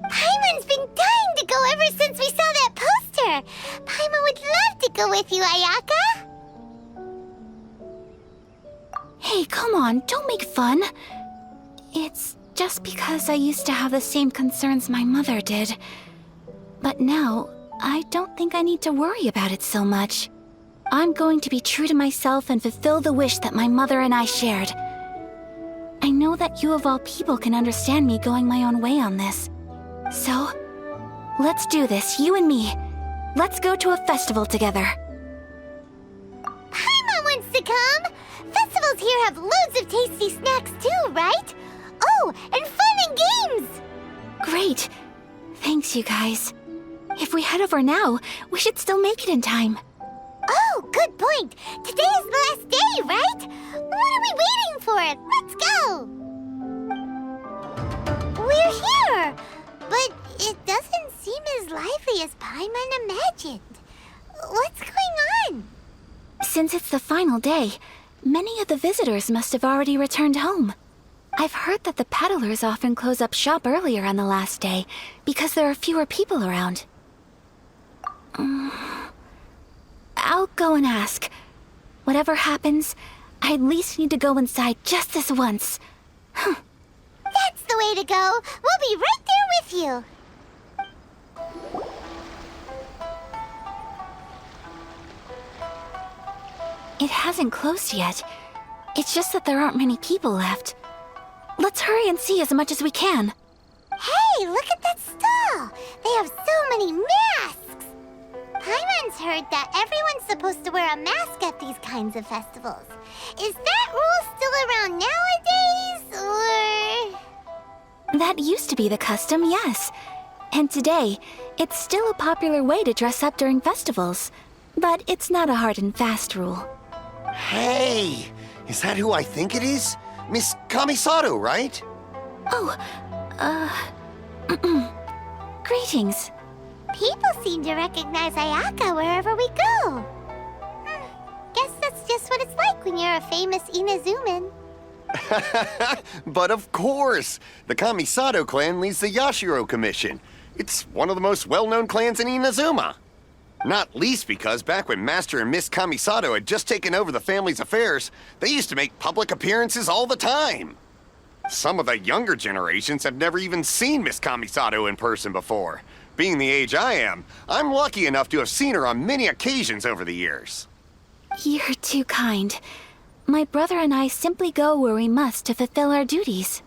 Paimon's been dying to go ever since we saw that poster! Paimon would love to go with you, Ayaka! Hey, come on, don't make fun. It's just because I used to have the same concerns my mother did. But now, I don't think I need to worry about it so much. I'm going to be true to myself and fulfill the wish that my mother and I shared. I know that you of all people can understand me going my own way on this. So, let's do this, you and me. Let's go to a festival together. Paimon wants to come! Festivals here have loads of tasty snacks too, right? Oh, and fun and games! Great. Thanks, you guys. If we head over now, we should still make it in time. Oh, good point. Today is the last day, right? What are we waiting for? Let's go! We're here! But it doesn't seem as lively as Paimon imagined. What's going on? Since it's the final day, many of the visitors must have already returned home. I've heard that the peddlers often close up shop earlier on the last day because there are fewer people around. I'll go and ask. Whatever happens, I at least need to go inside just this once. That's the way to go. We'll be right there with you. It hasn't closed yet. It's just that there aren't many people left. Let's hurry and see as much as we can. Hey, look at that stall. They have so many masks. Paimon's heard that everyone's supposed to wear a mask at these kinds of festivals. Is that rule still around nowadays, or...? That used to be the custom, yes. And today, it's still a popular way to dress up during festivals. But it's not a hard and fast rule. Hey! Is that who I think it is? Miss Kamisato, right? Oh, greetings. People seem to recognize Ayaka wherever we go. Guess that's just what it's like when you're a famous Inazuman. But of course! The Kamisato clan leads the Yashiro Commission. It's one of the most well-known clans in Inazuma. Not least because back when Master and Miss Kamisato had just taken over the family's affairs, they used to make public appearances all the time. Some of the younger generations have never even seen Miss Kamisato in person before. Being the age I am, I'm lucky enough to have seen her on many occasions over the years. You're too kind. My brother and I simply go where we must to fulfill our duties.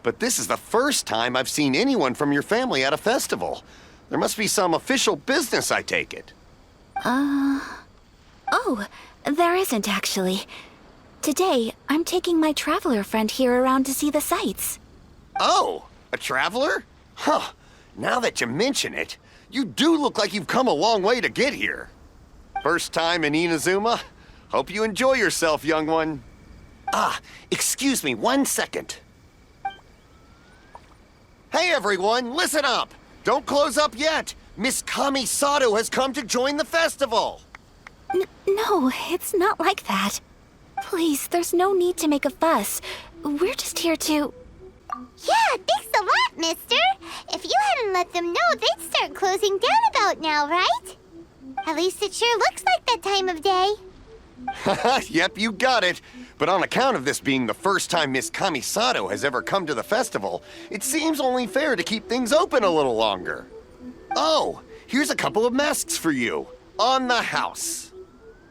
But this is the first time I've seen anyone from your family at a festival. There must be some official business, I take it. Oh, there isn't actually. Today, I'm taking my traveler friend here around to see the sights. Oh, a traveler? Huh. Now that you mention it, you do look like you've come a long way to get here. First time in Inazuma? Hope you enjoy yourself, young one. Ah, excuse me 1 second. Hey everyone, listen up! Don't close up yet! Miss Kamisato has come to join the festival! No, it's not like that. Please, there's no need to make a fuss. We're just here to... Yeah, thanks a lot, mister. If you hadn't let them know, they'd start closing down about now, right? At least it sure looks like that time of day. Yep, you got it. But on account of this being the first time Miss Kamisato has ever come to the festival, it seems only fair to keep things open a little longer. Oh, here's a couple of masks for you. On the house.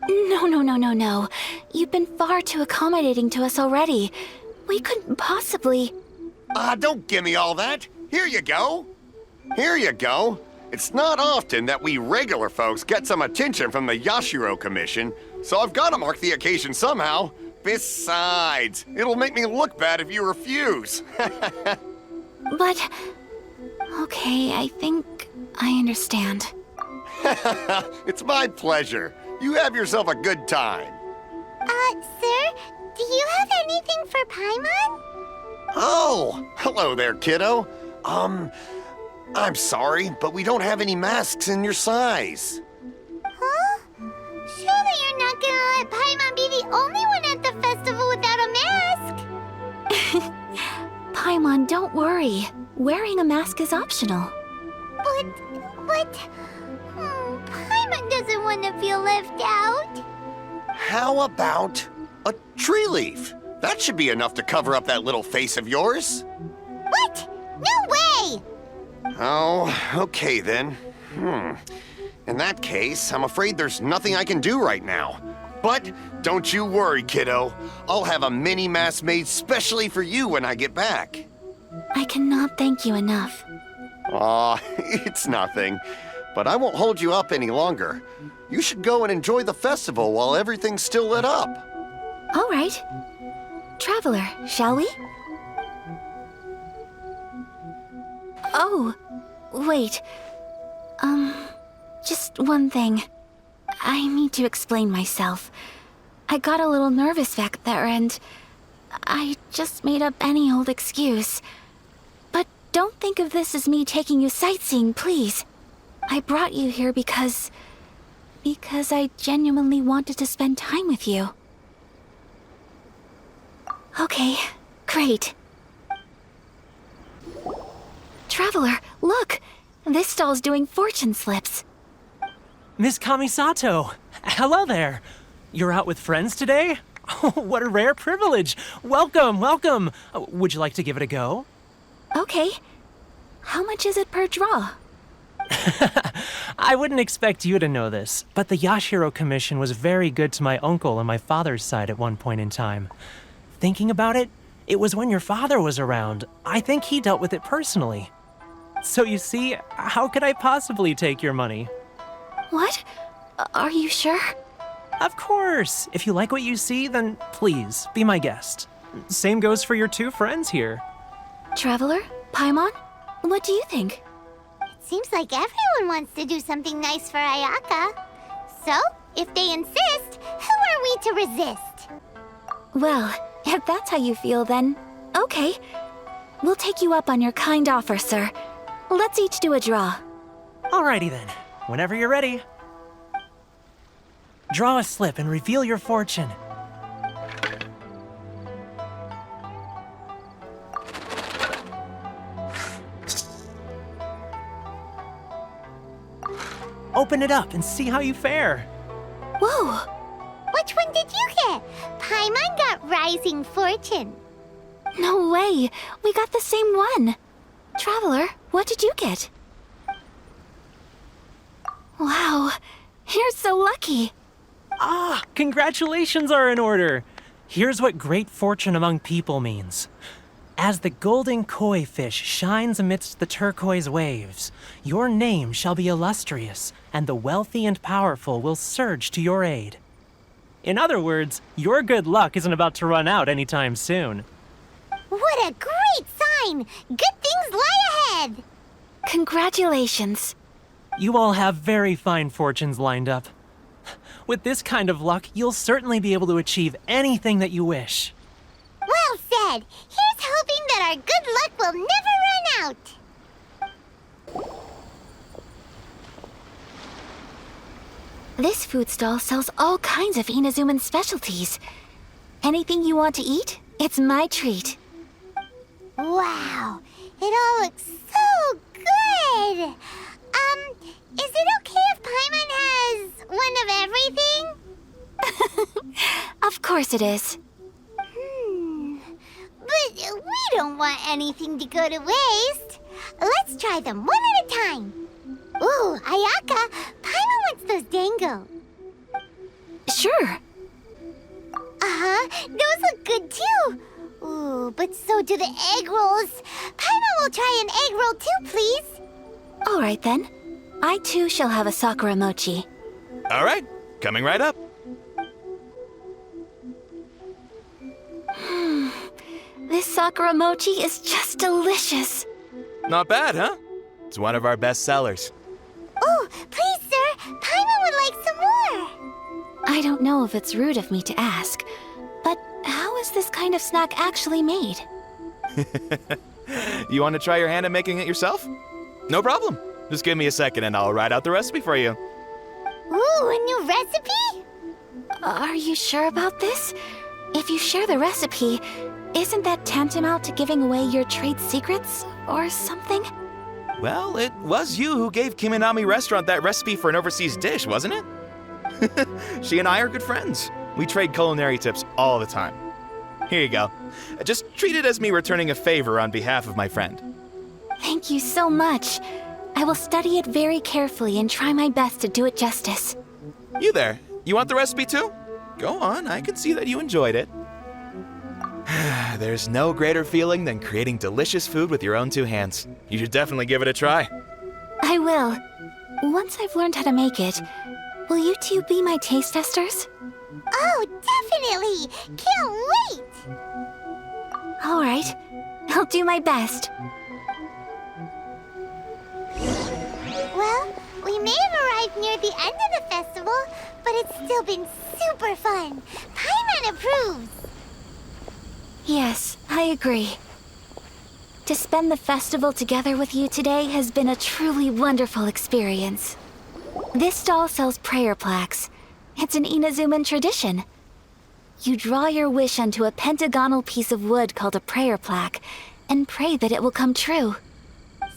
No. You've been far too accommodating to us already. We couldn't possibly... Don't give me all that. Here you go. Here you go. It's not often that we regular folks get some attention from the Yashiro Commission, so I've got to mark the occasion somehow. Besides, it'll make me look bad if you refuse. But... okay, I think I understand. It's my pleasure. You have yourself a good time. Sir, do you have anything for Paimon? Oh, hello there, kiddo. I'm sorry, but we don't have any masks in your size. Huh? Surely you're not gonna let Paimon be the only one at the festival without a mask? Paimon, don't worry. Wearing a mask is optional. But... Paimon doesn't want to feel left out. How about a tree leaf? That should be enough to cover up that little face of yours. What? No way! Oh, okay then. In that case, I'm afraid there's nothing I can do right now. But don't you worry, kiddo. I'll have a mini mask made specially for you when I get back. I cannot thank you enough. Aw, it's nothing. But I won't hold you up any longer. You should go and enjoy the festival while everything's still lit up. All right. Traveler, shall we? Oh, wait. Just one thing. I need to explain myself. I got a little nervous back there and I just made up any old excuse. But don't think of this as me taking you sightseeing, please. I brought you here because I genuinely wanted to spend time with you. Okay, great. Traveler, look! This stall's doing fortune slips. Miss Kamisato, hello there. You're out with friends today? Oh, what a rare privilege. Welcome, welcome. Would you like to give it a go? Okay. How much is it per draw? I wouldn't expect you to know this, but the Yashiro Commission was very good to my uncle on my father's side at one point in time. Thinking about it, it was when your father was around. I think he dealt with it personally. So you see, how could I possibly take your money? What? Are you sure? Of course! If you like what you see, then please, be my guest. Same goes for your two friends here. Traveler? Paimon? What do you think? Seems like everyone wants to do something nice for Ayaka. So, if they insist, who are we to resist? Well, if that's how you feel, then okay. We'll take you up on your kind offer, sir. Let's each do a draw. Alrighty then, whenever you're ready. Draw a slip and reveal your fortune. Open it up and see how you fare. Whoa! Which one did you get? Paimon got Rising Fortune. No way! We got the same one! Traveler, what did you get? Wow, you're so lucky! Ah, congratulations are in order. Here's what great fortune among people means. As the golden koi fish shines amidst the turquoise waves, your name shall be illustrious, and the wealthy and powerful will surge to your aid. In other words, your good luck isn't about to run out anytime soon. What a great sign! Good things lie ahead! Congratulations. You all have very fine fortunes lined up. With this kind of luck, you'll certainly be able to achieve anything that you wish. Well said! Here's hoping that our good luck will never run out! This food stall sells all kinds of Inazuman specialties. Anything you want to eat, it's my treat. Wow! It all looks so good! Is it okay if Paimon has one of everything? Of course it is. But we don't want anything to go to waste. Let's try them one at a time. Ooh, Ayaka, Paimon wants those dango. Sure. Uh-huh, those look good too. Ooh, but so do the egg rolls. Paimon will try an egg roll too, please. All right then. I too shall have a Sakura mochi. All right, coming right up. This Sakura mochi is just delicious. Not bad, huh? It's one of our best sellers. Oh, please, sir. Paimon would like some more. I don't know if it's rude of me to ask, but how is this kind of snack actually made? You want to try your hand at making it yourself? No problem. Just give me a second and I'll write out the recipe for you. Ooh, a new recipe? Are you sure about this? If you share the recipe, isn't that tantamount to giving away your trade secrets or something? Well, it was you who gave Kiminami Restaurant that recipe for an overseas dish, wasn't it? She and I are good friends. We trade culinary tips all the time. Here you go. Just treat it as me returning a favor on behalf of my friend. Thank you so much. I will study it very carefully and try my best to do it justice. You there, you want the recipe too? Go on, I can see that you enjoyed it. There's no greater feeling than creating delicious food with your own two hands. You should definitely give it a try. I will. Once I've learned how to make it, will you two be my taste testers? Oh, definitely. Can't wait. All right. I'll do my best. Well, we may have arrived near the end of the festival, but it's still been super fun. Paimon approves. Yes, I agree. To spend the festival together with you today has been a truly wonderful experience. This stall sells prayer plaques. It's an Inazuman tradition. You draw your wish onto a pentagonal piece of wood called a prayer plaque and pray that it will come true.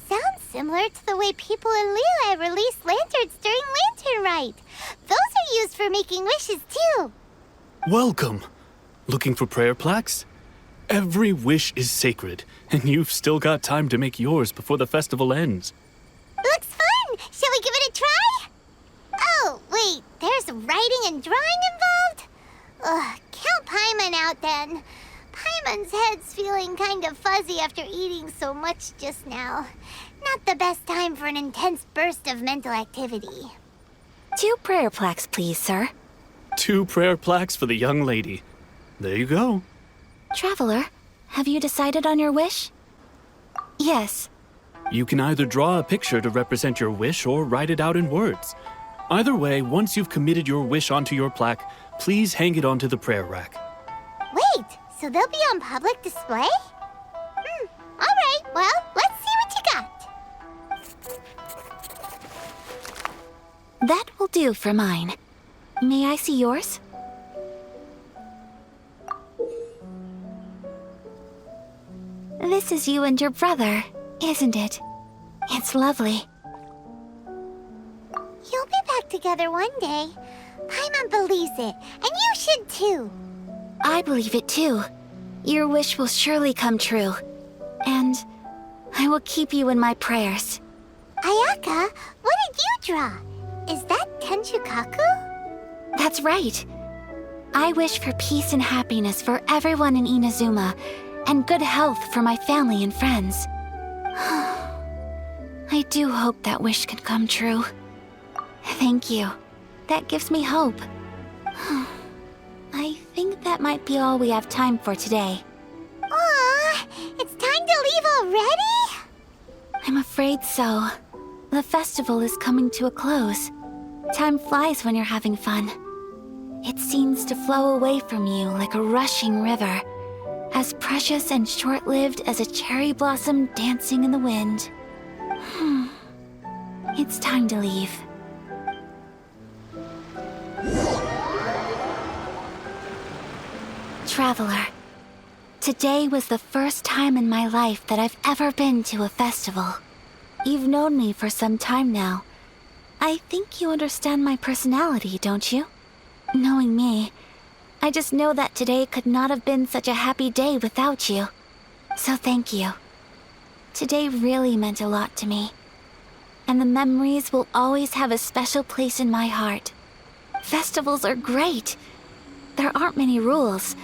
Sounds similar to the way people in Liyue release lanterns during Lantern Rite. Those are used for making wishes too. Welcome. Looking for prayer plaques? Every wish is sacred, and you've still got time to make yours before the festival ends. Looks fun! Shall we give it a try? Oh, wait, there's writing and drawing involved? Ugh, count Paimon out then. Paimon's head's feeling kind of fuzzy after eating so much just now. Not the best time for an intense burst of mental activity. 2 prayer plaques, please, sir. 2 prayer plaques for the young lady. There you go. Traveler, have you decided on your wish? Yes. You can either draw a picture to represent your wish or write it out in words. Either way, once you've committed your wish onto your plaque, please hang it onto the prayer rack. Wait, so they'll be on public display? All right, well, let's see what you got. That will do for mine. May I see yours? This is you and your brother, isn't it? It's lovely. You'll be back together one day. Paimon believes it, and you should too. I believe it too. Your wish will surely come true. And I will keep you in my prayers. Ayaka, what did you draw? Is that Tenchukaku? That's right. I wish for peace and happiness for everyone in Inazuma, and good health for my family and friends. I do hope that wish can come true. Thank you. That gives me hope. I think that might be all we have time for today. Aw, it's time to leave already? I'm afraid so. The festival is coming to a close. Time flies when you're having fun. It seems to flow away from you like a rushing river, as precious and short-lived as a cherry blossom dancing in the wind. It's time to leave. Traveler, today was the first time in my life that I've ever been to a festival. You've known me for some time now. I think you understand my personality, don't you? Knowing me, I just know that today could not have been such a happy day without you. So thank you. Today really meant a lot to me. And the memories will always have a special place in my heart. Festivals are great. There aren't many rules.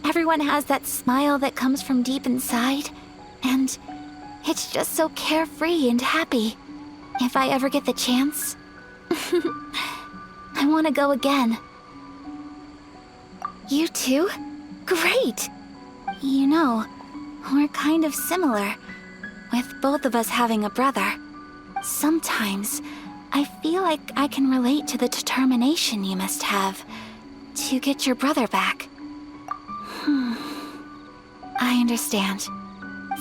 Everyone has that smile that comes from deep inside. And it's just so carefree and happy. If I ever get the chance, I want to go again. You too? Great! You know, we're kind of similar, with both of us having a brother. Sometimes, I feel like I can relate to the determination you must have to get your brother back. I understand.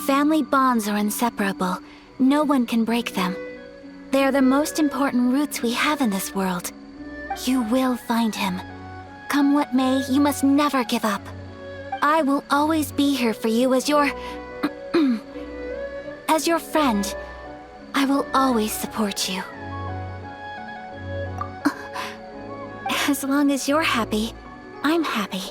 Family bonds are inseparable. No one can break them. They are the most important roots we have in this world. You will find him. Come what may, you must never give up. I will always be here for you as your... as your friend. I will always support you. As long as you're happy, I'm happy.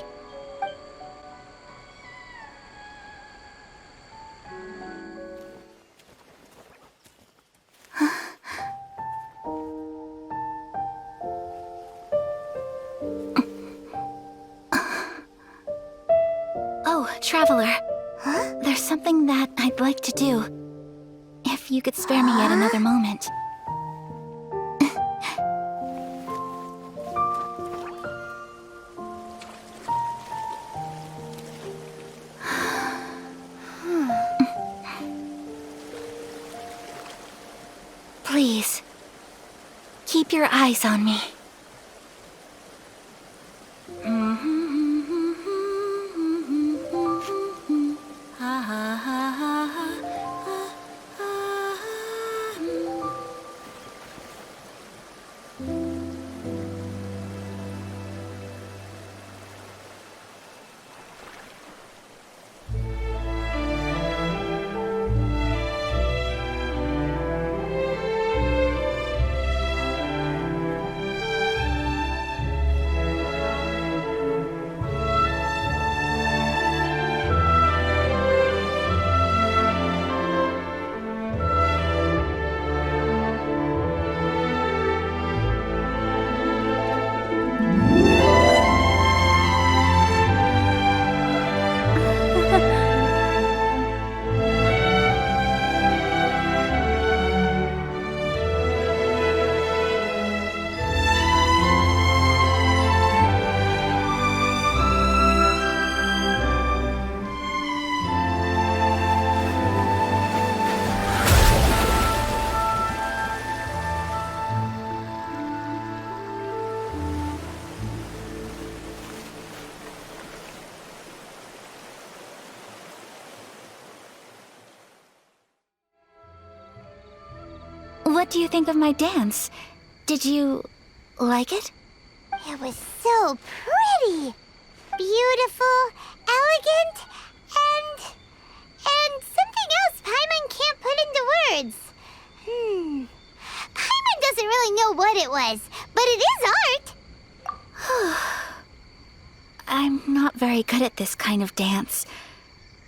Oh, Traveler. There's something that I'd like to do. If you could spare me yet another moment. Please, keep your eyes on me. What do you think of my dance? Did you like it? It was so pretty. Beautiful, elegant, and something else Paimon can't put into words. Paimon doesn't really know what it was, but it is art. I'm not very good at this kind of dance.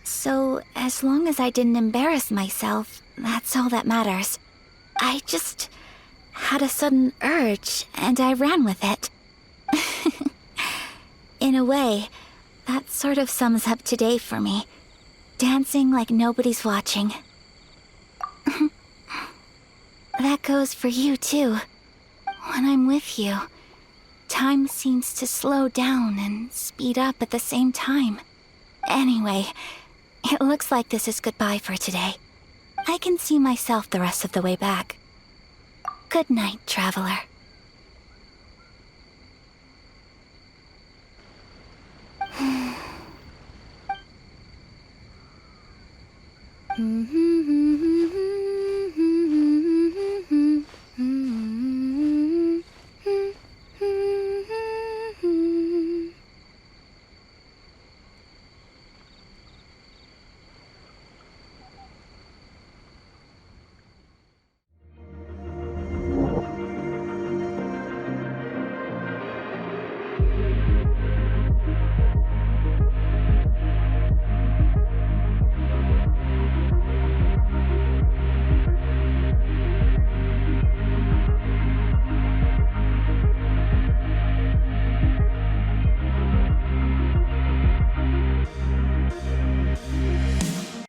So, as long as I didn't embarrass myself, that's all that matters. I just had a sudden urge, and I ran with it. In a way, that sort of sums up today for me. Dancing like nobody's watching. That goes for you, too. When I'm with you, time seems to slow down and speed up at the same time. Anyway, it looks like this is goodbye for today. I can see myself the rest of the way back. Good night, Traveler.